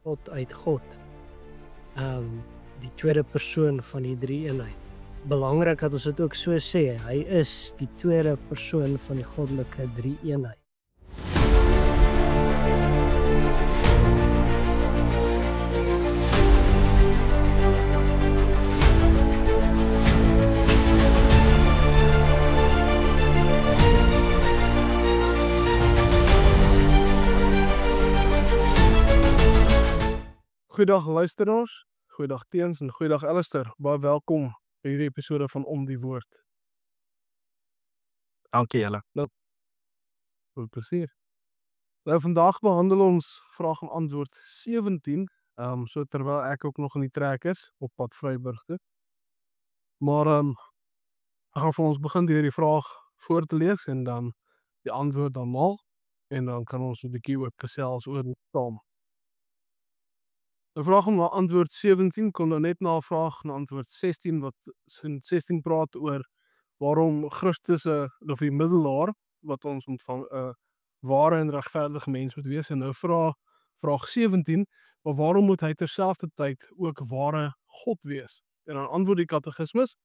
God uit God. Die tweede persoon van die drie-eenheid. Belangrik dat ons dit ook so sê, hy is die tweede persoon van die goddelike drie-eenheid. Goeiedag luisteraars, goeiedag Teens en goeiedag Alistair. Baie welkom by hierdie episode van Om die Woord. Dankie julle. Veel plesier. Nou vandag behandel ons vraag en antwoord 17, so terwyl ek ook nog in die trek is op pad Vryburg toe. Maar ek gaan vir ons begin deur die vraag voor te lees en dan die antwoord daarna en dan kan ons 'n bietjie ook gesels oor die taal. De vraag om antwoord 17 kom nou net na vraag en antwoord 16 wat in 16 praat oor waarom Christus of die middelaar wat ons ontvang 'n ware en regverdige mens moet wees en nou vraag 17 maar waarom moet hy terselfdertyd ook ware God wees? En dan antwoord die katekismus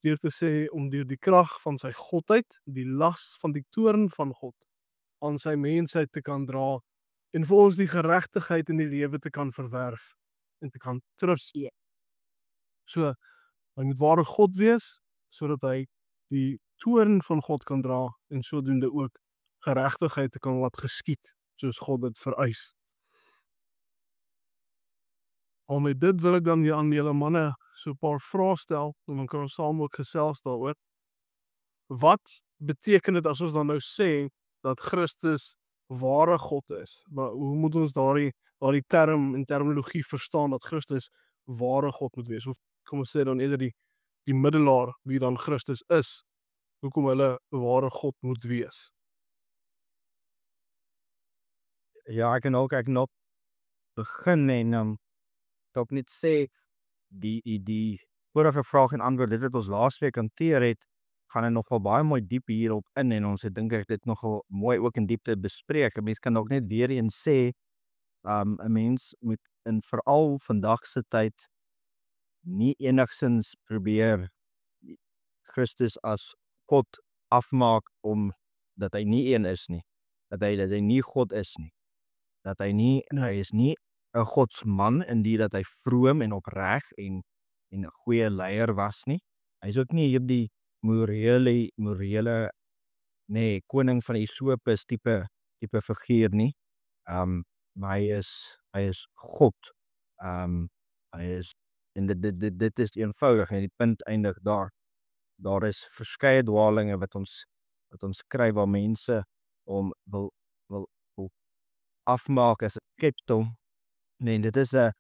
deur te sê om deur die krag van sy godheid die las van die toorn van God aan sy mensheid te kan dra en vir ons die geregtigheid in die lewe te kan verwerf en te kan teruggee. So, hy moet ware God wees, sodat hy die toorn van God kan dra en sodoende ook geregtigheid te kan laat geskied, soos God dit vereis. Al met dit wil ek dan aan julle manne so 'n paar vrae stel, en dan kan ons saam ook gesels daaroor. Wat beteken dit as ons dan nou sê dat Christus ware God is? Maar hoe moet ons daardie term en terminologie verstaan dat Christus ware God moet wees? Of kom ons sê dan eerder die middelaar wie dan Christus is, hoekom hulle ware God moet wees? Ja, ek kan ook begin en ook net sê die vorige vraag en antwoord dit wat ons laasweek hanteer het, gaan hy nogal baie mooi diep hierop in en ons het dink ek dit nogal mooi ook in diepte bespreek. 'n Mens kan ook net weer eens sê 'n mens moet in veral vandag se tyd nie enigsins probeer Christus as God afmaak dat hy nie een is nie, dat hy nie God is nie, dat hy is nie 'n godsman in die dat hy vroom en opreg en 'n goeie leier was nie. Hy is ook nie hierdie morele koning van Esopus tipe figuur nie. Maar hy is God. Hy is en dit is eenvoudig en die punt eindig daar. Daar is verskeie dwalinge wat ons kry waar mense wil afmaak as 'n skepsel. Nee, dit is 'n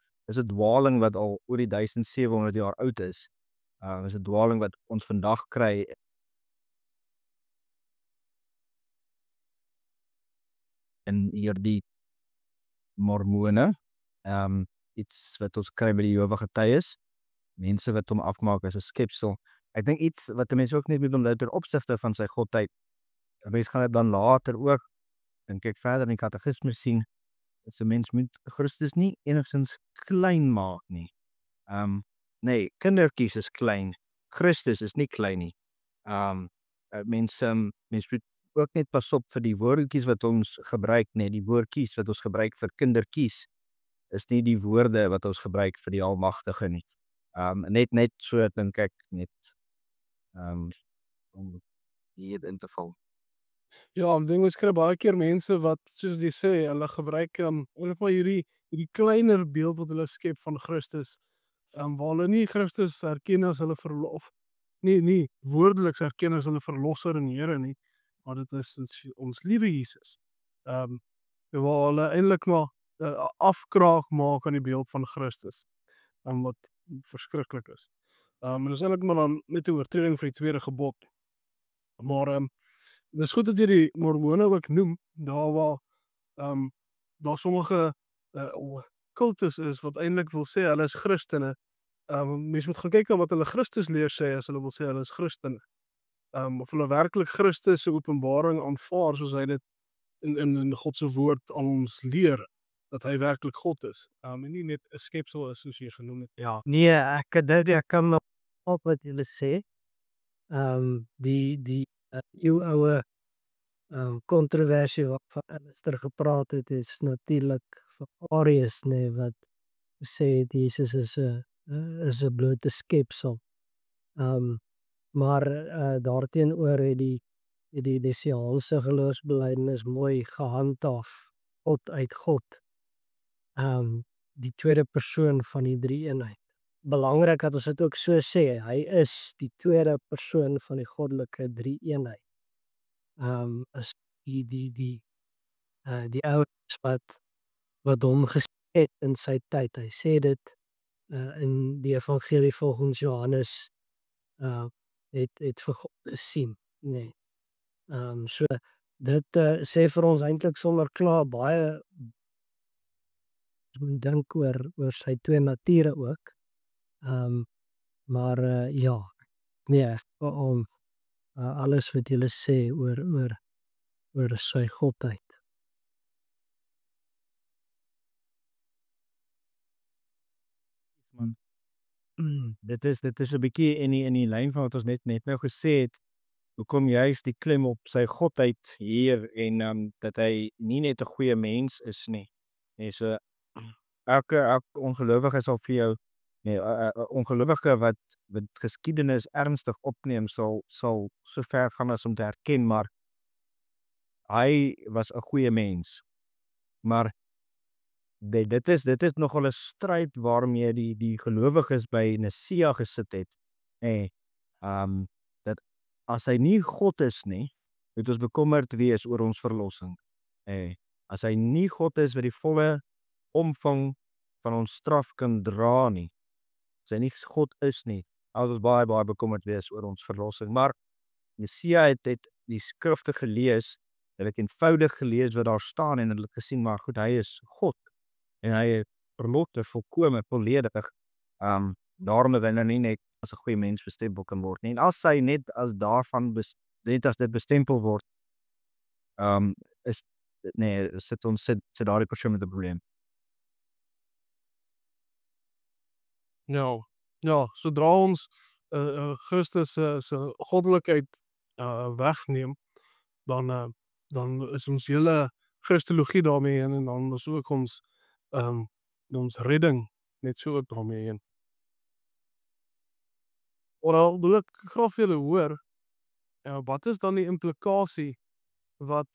dwaling wat al oor die 1700 jaar oud is. Is 'n dwaling wat ons vandag kry in hierdie mormone. Iets wat ons kry by die Jehova Getuies. Mense wat hom afmaak as 'n skepsel. Ek dink iets wat mense ook net moet onthou ten opsigte van sy godheid. Mense gaan dit dan later ook, dink ek verder in die katekismus sien, dat 'n mens moet Christus nie enigstens klein maak nie. Nee, kindertjies is klein. Christus is nie klein nie. Mens moet ook net pas op vir die woordjies wat ons gebruik, nee, die woordjies wat ons gebruik vir kindertjies is nie die woorde wat ons gebruik vir die Almagtige nie. Net so dink ek net om hier in te val. Ja, ek dink ons kry baie keer mense wat soos jy sê, hulle gebruik hierdie kleiner beeld wat hulle skep van Christus. Waar hulle nie Christus erken as hulle verlof, nie woordeliks erken as hulle verlosser en Here nie, maar dit is ons liewe Jesus. Waar hulle eintlik maar afkraak maak aan die beeld van Christus, wat verskriklik is. En dis eintlik maar dan net 'n oortreding van die tweede gebod. Maar dis goed dat jy die mormone ook noem, daar waar daar sommige kultus is wat eintlik wil sê hulle is Christene. Mens moet gaan kyk na wat hulle Christus leer sê as hulle wil sê hulle is Christene. Of hulle werklik Christus se openbaring aanvaar soos hy dit in God se woord aan ons leer. dat hy werklik God is, en nie net 'n skepsel is soos jy genoem het. Ja. Nee, ek kan maar op wat julle sê. Die eeuoue kontroversie waarvan Alistair gepraat het is natuurlik van Arius, nee, wat sê Jesus is 'n blote skepsel. Maar daarteenoor het die messiaanse geloofsbelijdenis mooi gehandhaaf, God uit God. Die tweede persoon van die drie-eenheid. Belangrik dat ons dit ook so sê, hy is die tweede persoon van die goddelike drie-eenheid. Is die ouens wat hom gesê het in sy tyd. Hy sê dit in die evangelie volgens Johannes het vir God gesien, nee. So dit sê vir ons eintlik sommer klaar baie moet dink oor sy twee nature ook. Maar ja, nee, om alles wat julle sê oor sy godheid. Man. Dit is 'n bietjie in die lyn van wat ons net nou gesê het, hoekom juist die klim op sy godheid hier en dat hy nie net 'n goeie mens is nie. Nee, so elke ongelowige sal vir jou ongelowige wat geskiedenis ernstig opneem sal so ver gaan as om te erken, maar hy was 'n goeie mens. Maar dit is nogal 'n stryd waarmee die gelowiges by Nicea gesit het. Dat as hy nie God is nie, moet ons bekommerd wees oor ons verlossing. As hy nie God is wat die volle omvang van ons straf kan dra nie, as hy nie God is nie, as ons baie bekommerd wees oor ons verlossing. Maar Nicea het die skrifte gelees, hulle het eenvoudig gelees wat daar staan en hulle het gesien, maar goed, hy is God. En hy verlote volkome, volledig. Daarom dat hy nou nie net as 'n goeie mens bestempel kan word nie. En as hy net as dit bestempel word, sit daardie persoon met 'n probleem. Ja, sodra ons Christus se goddelikheid wegneem, dan is ons hele Christologie daarmee heen en dan is ook ons redding net so ook daarmee heen. Oral wil ek graag vir julle hoor, wat is dan die implikasie wat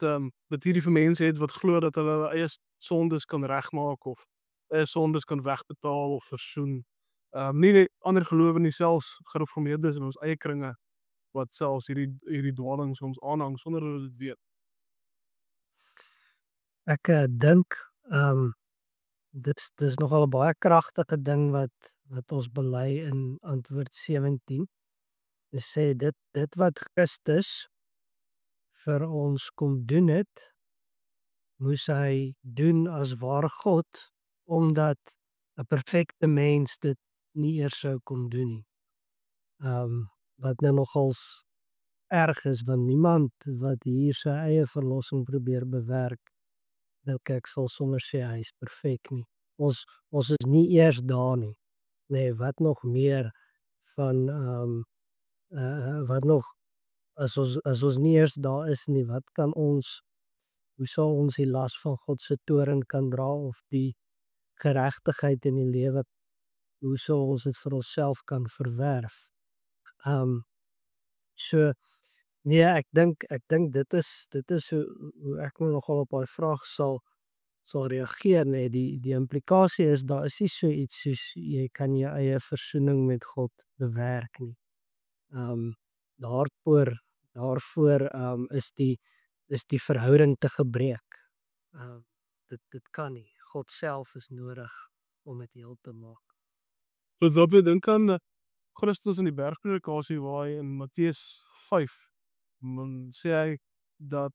hierdie vir mense het wat glo dat hulle eie sondes kan regmaak of eie sondes kan wegbetaal of versoen. Nie net ander gelowe nie, selfs gereformeerdes in ons eie kringe wat selfs hierdie dwaalings ons aanhang sonder hulle dit weet. Ek dink dis nogal 'n baie kragtige ding wat ons bely in antwoord 17. Dit sê dit wat Christus vir ons kom doen het, moes hy doen as ware God, omdat 'n perfekte mens dit nie eers sou kon doen nie. Wat nou nogals erg is, want niemand wat hier sy eie verlossing probeer bewerk, dink ek sal sommer sê hy is perfek nie. Ons is nie eers daar nie. Nee, wat nog meer van wat nog as ons nie eers daar is nie, hoe sal ons die las van God se toorn kan dra of die geregtigheid in die lewe, hoe sal ons dit vir onsself kan verwerf? So nee, ek dink dit is hoe ek nogal op daai vraag sal reageer, nee. Die implikasie is daar is nie so iets soos jy kan jou eie versoening met God bewerk nie. Daarvoor is die verhouding te gebreek. Dit kan nie. God self is nodig om dit heel te maak. Wat op jy dink aan Christus in die bergpredikasie waar hy in Matteus 5 sê hy dat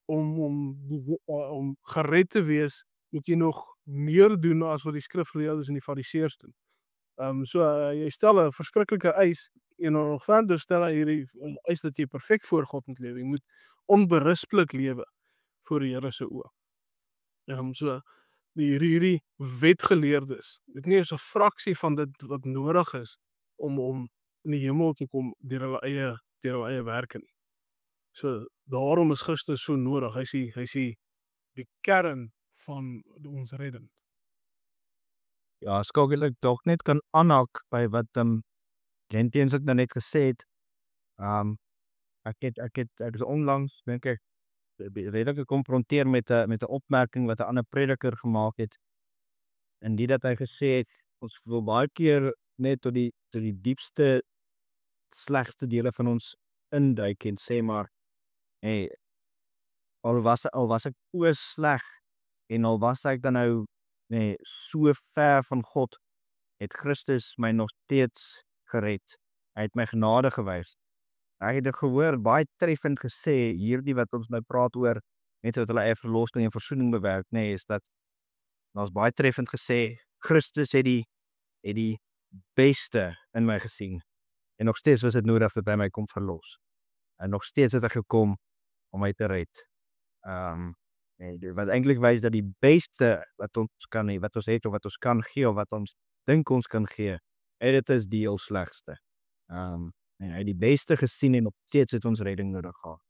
om gered te wees, moet jy nog meer doen as wat die skrifgeleerdes en die fariseërs doen. So jy stel 'n verskriklike eis en dan nog verder stel hy hierdie eis dat jy perfek voor God moet lewe. Jy moet onberispelik lewe voor die Here se oë. So hierdie wetgeleerdes, dit nie is 'n fraksie van dit wat nodig is om in die hemel te kom deur hulle eie werke nie. So daarom is Christus so nodig. Hy's die kern van ons redding. Ja, skok ek tog net kan aanhaak by wat Gentiens ook nou net gesê het. Ek het onlangs dink ek redelik gekonfronteer met 'n opmerking wat 'n ander prediker gemaak het. En dit dat hy gesê het ons wil baie keer net tot die diepste slegste dele van ons induik en sê maar hey, al was ek so sleg en al was ek dan nou so ver van God, het Christus my nog steeds gered. Hy het my genade gewys. Ek het gehoor baie treffend gesê hierdie wat ons nou praat oor mense wat hulle eie verlossing en versoening bewerk, is dat ons baie treffend gesê Christus het die beste in my gesien. En nog steeds was dit nodig dat hy my kom verlos. En nog steeds het hy gekom om my te red. Wat eintlik wys dat die beste wat ons kan hê, wat ons het of wat ons kan gee of wat ons dink ons kan gee, dit is die heel slegste. En hy het die beste gesien en nog steeds het ons redding nodig gehad.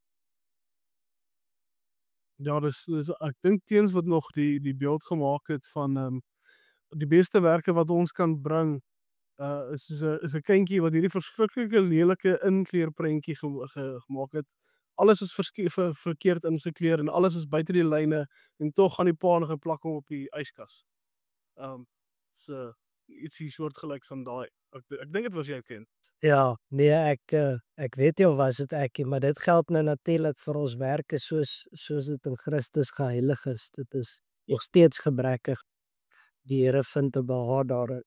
Ja, dis ek dink teens wat nog die beeld gemaak het van die beste werke wat ons kan bring is 'n kindjie wat hierdie verskriklike lelike inkleurprentjie gemaak het. Alles is verkeerd ingekleur en alles is buite die lyne en tog gaan die pa nog geplak hom op die yskas. So ietsie soortgelyks aan daai. Ek dink dit was jou kind. Ja, nee, ek weet nie of was dit ek nie, maar dit geld nou natuurlik vir ons werke soos dit in Christus geheilig is. Dit is nog steeds gebrekkig. Die Here vind 'n behaag daarin.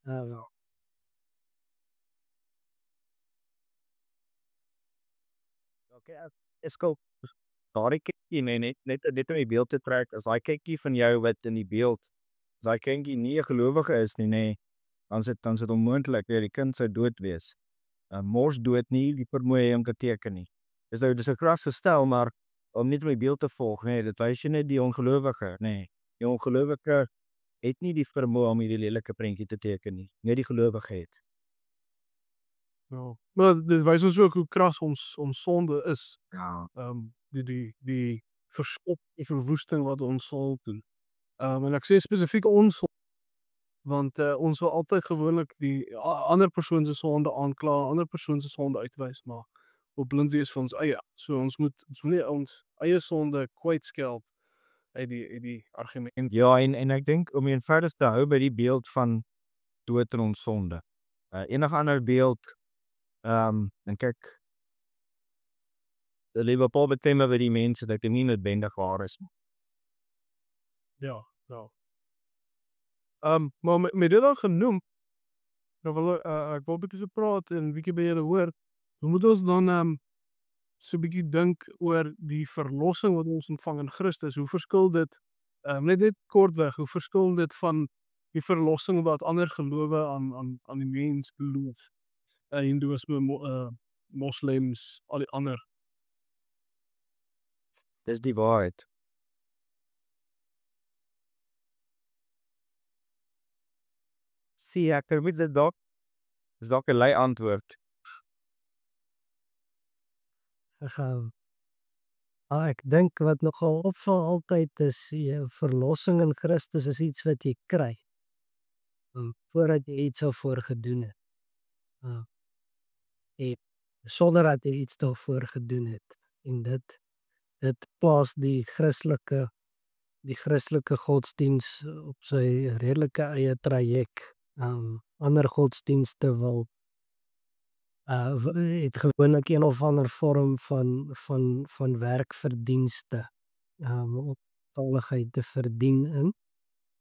Wel. Okay, ek skop daardie kindjie net om die beeld te trek, as daai kindjie van jou wat in die beeld, as daai kindjie nie 'n gelowige is nie, dan is dit onmoontlik dat die kind sou dood wees. Mors dood nie, die vermoë om te teken nie. Dis 'n krasse stel, maar om net my beeld te volg, dit wys jy net die ongelowige, Die ongelowige het nie die vermoë om hierdie lelike prentjie te teken nie. Net die gelowige het. Ja. Maar dit wys ons ook hoe kras ons sonde is. Ja. Die verskop en verwoesting wat ons sal doen. En ek sê spesifiek ons, want ons wil altyd gewoonlik die ander persoon se sonde aankla, ander persoon se sonde uitwys, maar op blind wees vir ons eie. So ons moet nie ons eie sonde kwytskeld uit die argument. Ja, en ek dink om eenvoudig te hou by die beeld van dood in ons sonde. Enige ander beeld, dink ek, die liewe Paul betem by die mense dat dit nie noodwendig waar is. Ja. Maar met dit al genoem, nou ek wil 'n bietjie so praat en 'n bietjie by julle hoor, hoe moet ons dan so 'n bietjie dink oor die verlossing wat ons ontvang in Christus? Hoe verskil dit, net kortweg, hoe verskil dit van die verlossing wat ander gelowe aan die mens beloof? Hindoeïsme, moslems, al die ander. Dis die waarheid. Sien, ek probeer dit dalk. Dis dalk 'n lei antwoord. Ek dink wat nogal opval altyd is verlossing in Christus is iets wat jy kry. Voordat jy iets daarvoor gedoen het. Sonder dat jy iets daarvoor gedoen het. En dit plaas die Christelike godsdiens op sy redelike eie traject. Ander godsdienste het gewoonlik een of ander vorm van werkverdienste om optaligheid te verdien in.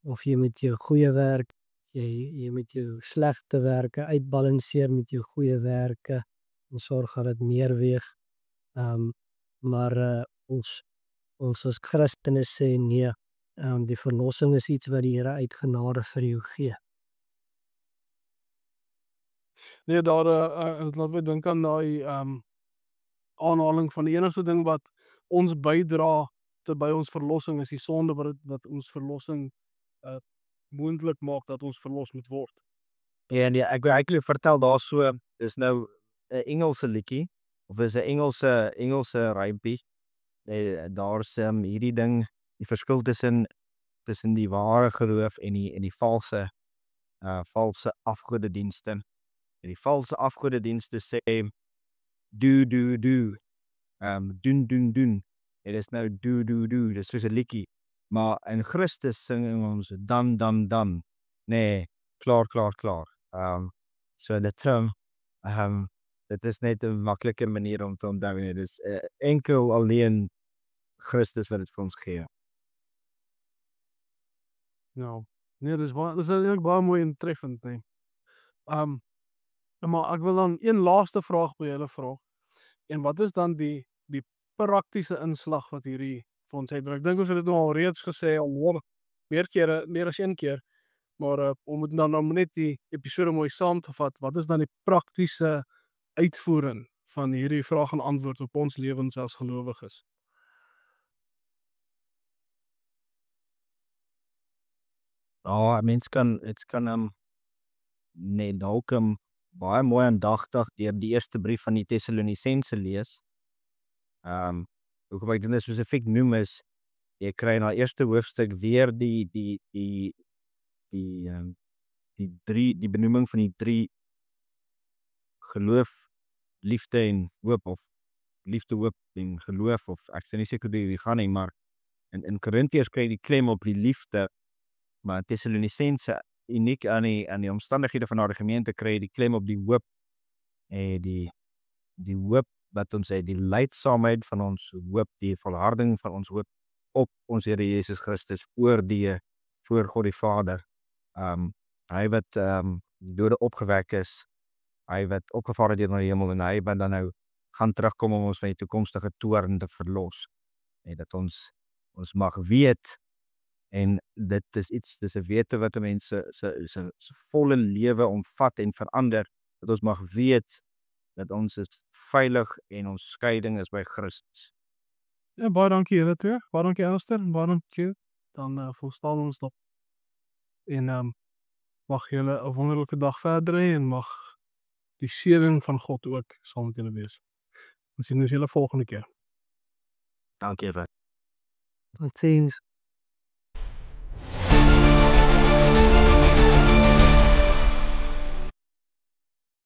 Of jy met jou goeie werk, jy met jou slegte werke uitbalanseer met jou goeie werke en sorg dat dit meer weeg. Maar ons as Christene sê nee, die verlossing is iets wat die Here uit genade vir jou gee. Nee, daar laat my dink aan daai aanhaling van die enigste ding wat ons bydra by ons verlossing is die sonde wat ons verlossing moontlik maak dat ons verlos moet word. En ja, ek wil eintlik vertel daarso, dis nou 'n Engelse liedjie of is 'n Engelse rympie. Daar's hierdie ding, die verskil tussen die ware geloof en die valse afgodedienste. En die valse afgodedienste sê do, doen. Dit is nou do, dis soos 'n liedjie. Maar in Christus sing ons dan. Nee, klaar. So dit is net 'n makliker manier om te onthou. Dit is enkel alleen Christus wat dit vir ons gee. Nou, nee, dis eintlik baie mooi en treffend, nee. Maar ek wil dan een laaste vraag by julle vra. En wat is dan die praktiese inslag wat hierdie vir ons het? Ek dink ons het dit nou al reeds gesê al meer as een keer. Maar om dit dan net die episode mooi saam te vat, wat is dan die praktiese uitvoering van hierdie vraag en antwoord op ons lewens as gelowiges? Ja, mens kan net dalk baie mooi aandagtig deur die eerste brief van die Tessalonisense lees. Hoekom ek dit spesifiek noem is, jy kry in daai eerste hoofstuk weer die benoeming van die 3 geloof, liefde en hoop, of liefde, hoop en geloof, of ek sê nie seker hoe dit gaan nie, maar in Korintiërs kry jy die klem op die liefde, maar in Tessalonisense uniek aan die omstandighede van daardie gemeente kry jy die klem op die hoop, en die hoop wat ons sê, die lydsaamheid van ons hoop, die volharding van ons hoop op ons Here Jesus Christus voor God die Vader. Hy wat dode opgewek is, hy wat opgevaar het na die hemel, en hy wat dan nou gaan terugkom om ons van die toekomstige toorn te verlos. En dat ons mag weet, en dit is 'n wete wat 'n mens se volle lewe omvat en verander, dat ons mag weet dat ons is veilig en ons skeiding is by Christus. Ja, baie dankie julle twee. Baie dankie Alistair, en baie dankie. Dan volstaan ons op. En mag julle 'n wonderlike dag verder hê, en mag die seën van God ook saam met julle wees. Ons sien ons julle volgende keer. Dankie. Totsiens.